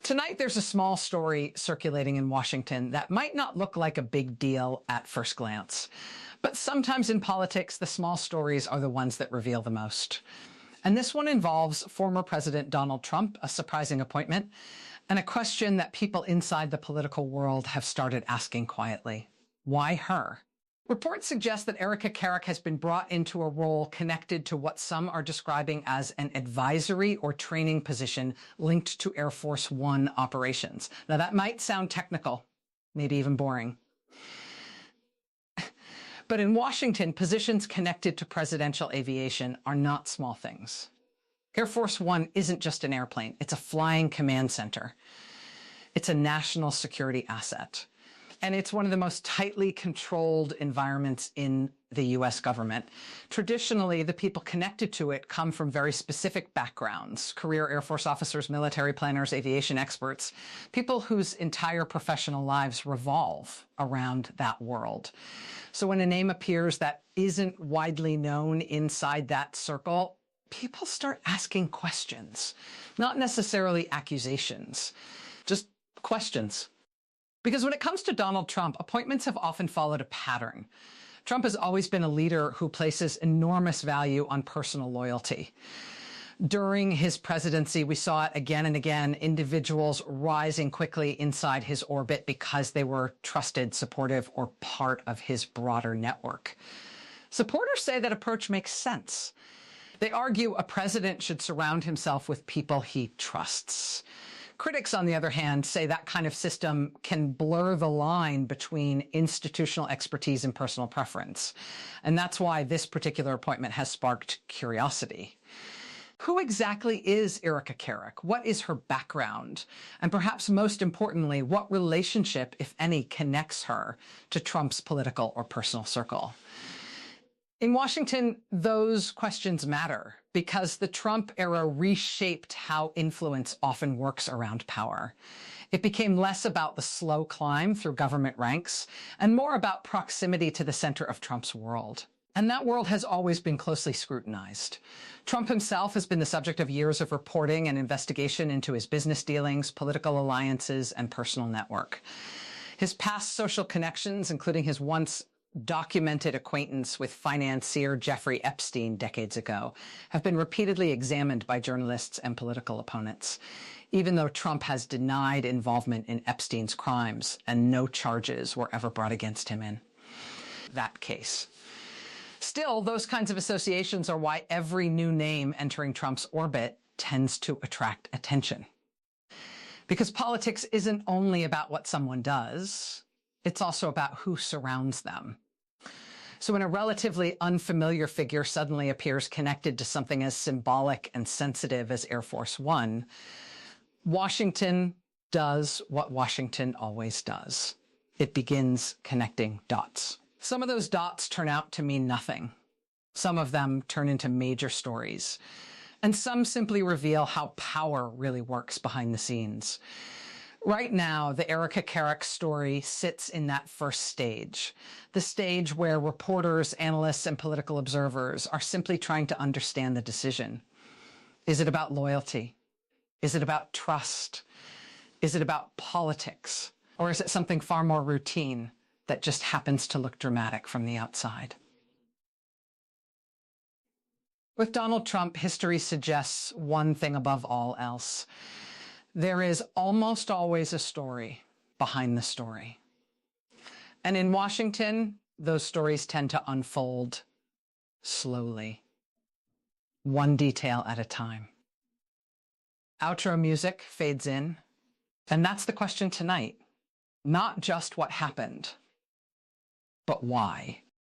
Tonight, there's a small story circulating in Washington that might not look like a big deal at first glance. But sometimes in politics, the small stories are the ones that reveal the most. And this one involves former President Donald Trump, a surprising appointment, and a question that people inside the political world have started asking quietly. Why her? Reports suggest that Erika Karak has been brought into a role connected to what some are describing as an advisory or training position linked to Air Force One operations. Now, that might sound technical, maybe even boring. But in Washington, positions connected to presidential aviation are not small things. Air Force One isn't just an airplane. It's a flying command center. It's a national security asset. And it's one of the most tightly controlled environments in the U.S. government. Traditionally, the people connected to it come from very specific backgrounds: career Air Force officers, military planners, aviation experts, people whose entire professional lives revolve around that world. So when a name appears that isn't widely known inside that circle, people start asking questions, not necessarily accusations, just questions. Because when it comes to Donald Trump, appointments have often followed a pattern. Trump has always been a leader who places enormous value on personal loyalty. During his presidency, we saw it again and again, individuals rising quickly inside his orbit because they were trusted, supportive, or part of his broader network. Supporters say that approach makes sense. They argue a president should surround himself with people he trusts. Critics, on the other hand, say that kind of system can blur the line between institutional expertise and personal preference. And that's why this particular appointment has sparked curiosity. Who exactly is Erika Karak? What is her background? And perhaps most importantly, what relationship, if any, connects her to Trump's political or personal circle? In Washington, those questions matter because the Trump era reshaped how influence often works around power. It became less about the slow climb through government ranks and more about proximity to the center of Trump's world. And that world has always been closely scrutinized. Trump himself has been the subject of years of reporting and investigation into his business dealings, political alliances, and personal network. His past social connections, including his once documented acquaintance with financier Jeffrey Epstein decades ago, have been repeatedly examined by journalists and political opponents, even though Trump has denied involvement in Epstein's crimes and no charges were ever brought against him in that case. Still, those kinds of associations are why every new name entering Trump's orbit tends to attract attention. Because politics isn't only about what someone does, it's also about who surrounds them. So when a relatively unfamiliar figure suddenly appears connected to something as symbolic and sensitive as Air Force One, Washington does what Washington always does. It begins connecting dots. Some of those dots turn out to mean nothing. Some of them turn into major stories. And some simply reveal how power really works behind the scenes. Right now, the Erika Karak story sits in that first stage, the stage where reporters, analysts, and political observers are simply trying to understand the decision. Is it about loyalty? Is it about trust? Is it about politics? Or is it something far more routine that just happens to look dramatic from the outside? With Donald Trump, history suggests one thing above all else. There is almost always a story behind the story. And in Washington, those stories tend to unfold slowly, one detail at a time. Outro music fades in, and that's the question tonight. Not just what happened, but why.